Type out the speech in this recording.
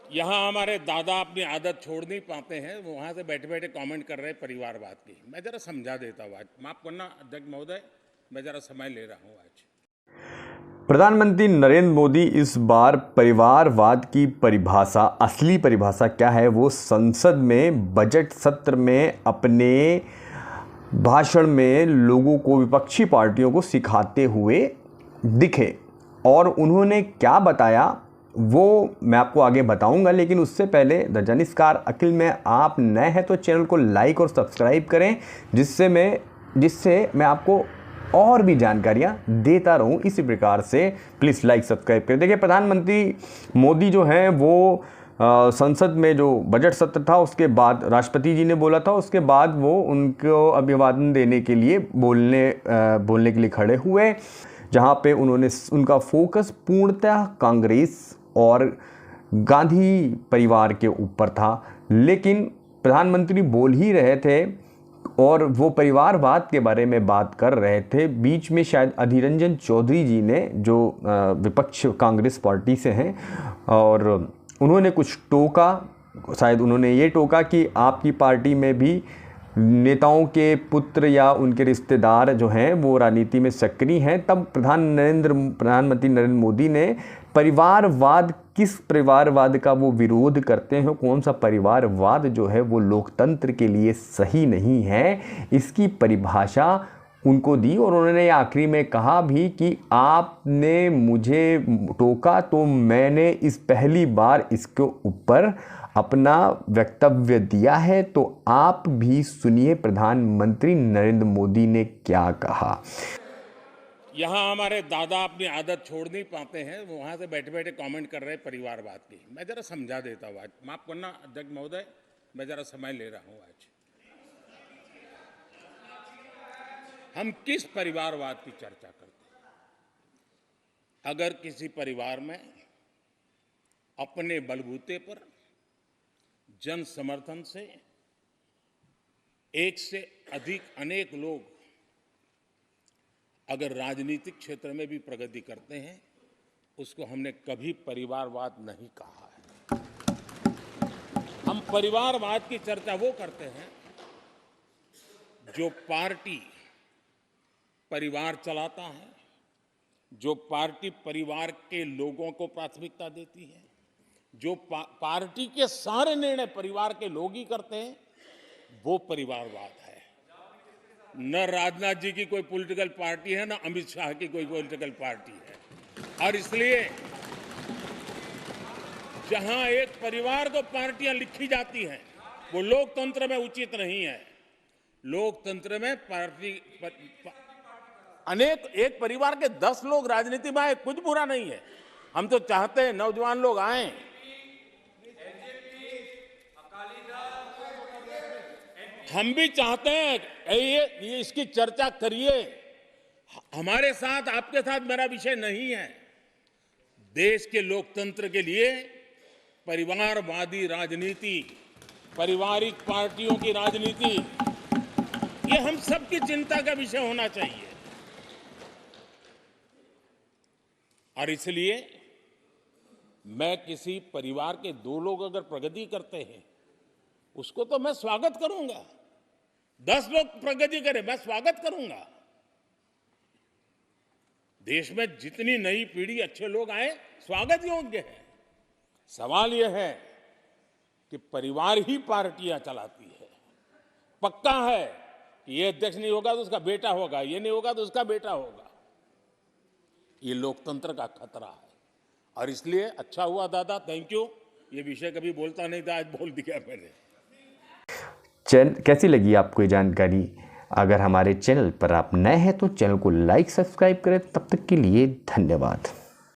यहाँ हमारे दादा अपनी आदत छोड़ नहीं पाते हैं, वो वहाँ से बैठे बैठे कमेंट कर रहे हैं परिवारवाद की। मैं जरा समझा देता हूँ, आज माफ करना अध्यक्ष महोदय, मैं जरा समय ले रहा हूँ आज। प्रधानमंत्री नरेंद्र मोदी इस बार परिवारवाद की परिभाषा, असली परिभाषा क्या है, वो संसद में बजट सत्र में अपने भाषण में लोगों को, विपक्षी पार्टियों को सिखाते हुए दिखे। और उन्होंने क्या बताया वो मैं आपको आगे बताऊंगा, लेकिन उससे पहले द जनिस्कार अखिल में आप नए हैं तो चैनल को लाइक और सब्सक्राइब करें, जिससे मैं आपको और भी जानकारियां देता रहूं इसी प्रकार से। प्लीज़ लाइक सब्सक्राइब करें। देखिए, प्रधानमंत्री मोदी जो हैं वो संसद में जो बजट सत्र था उसके बाद राष्ट्रपति जी ने बोला था, उसके बाद वो उनको अभिवादन देने के लिए बोलने के लिए खड़े हुए, जहां पे उनका फोकस पूर्णतः कांग्रेस और गांधी परिवार के ऊपर था। लेकिन प्रधानमंत्री बोल ही रहे थे और वो परिवारवाद के बारे में बात कर रहे थे। बीच में शायद अधीर रंजन चौधरी जी ने, जो विपक्ष कांग्रेस पार्टी से हैं, और उन्होंने कुछ टोका। शायद उन्होंने ये टोका कि आपकी पार्टी में भी नेताओं के पुत्र या उनके रिश्तेदार जो हैं वो राजनीति में सक्रिय हैं। तब प्रधानमंत्री नरेंद्र मोदी ने परिवारवाद, किस परिवारवाद का वो विरोध करते हैं, कौन सा परिवारवाद जो है वो लोकतंत्र के लिए सही नहीं है, इसकी परिभाषा उनको दी। और उन्होंने आखिरी में कहा भी कि आपने मुझे टोका तो मैंने इस पहली बार इसके ऊपर अपना वक्तव्य दिया है, तो आप भी सुनिए प्रधानमंत्री नरेंद्र मोदी ने क्या कहा। यहाँ हमारे दादा अपनी आदत छोड़ नहीं पाते हैं, वो वहाँ से बैठे बैठे कमेंट कर रहे हैं परिवारवाद की। मैं जरा समझा देता हूँ आज, माफ करना अध्यक्ष महोदय, मैं जरा समय ले रहा हूँ आज। हम किस परिवारवाद की चर्चा करते हैं? अगर किसी परिवार में अपने बलबूते पर जन समर्थन से एक से अधिक अनेक लोग अगर राजनीतिक क्षेत्र में भी प्रगति करते हैं, उसको हमने कभी परिवारवाद नहीं कहा है। हम परिवारवाद की चर्चा वो करते हैं जो पार्टी परिवार चलाता है, जो पार्टी परिवार के लोगों को प्राथमिकता देती है, जो पार्टी के सारे निर्णय परिवार के लोग ही करते हैं, वो परिवारवाद है। न राजनाथ जी की कोई पॉलिटिकल पार्टी है, न अमित शाह की कोई पॉलिटिकल पार्टी है। और इसलिए जहां एक परिवार को पार्टियां लिखी जाती हैं, वो लोकतंत्र में उचित नहीं है। लोकतंत्र में एक परिवार के 10 लोग राजनीति में आए, कुछ बुरा नहीं है। हम तो चाहते हैं नौजवान लोग आए। हम भी चाहते हैं ये इसकी चर्चा करिए। हमारे साथ, आपके साथ मेरा विषय नहीं है। देश के लोकतंत्र के लिए परिवारवादी राजनीति, पारिवारिक पार्टियों की राजनीति, ये हम सबकी चिंता का विषय होना चाहिए। और इसलिए मैं किसी परिवार के 2 लोग अगर प्रगति करते हैं, उसको तो मैं स्वागत करूंगा। 10 लोग प्रगति करें, मैं स्वागत करूंगा। देश में जितनी नई पीढ़ी अच्छे लोग आए, स्वागत योग्य है। सवाल यह है कि परिवार ही पार्टियां चलाती है। पक्का है कि ये अध्यक्ष नहीं होगा तो उसका बेटा होगा, ये नहीं होगा तो उसका बेटा होगा। ये लोकतंत्र का खतरा है। और इसलिए अच्छा हुआ दादा, थैंक यू। ये विषय कभी बोलता नहीं था, आज बोल दिया मैंने। कैसी लगी आपको ये जानकारी? अगर हमारे चैनल पर आप नए हैं तो चैनल को लाइक सब्सक्राइब करें। तब तक के लिए धन्यवाद।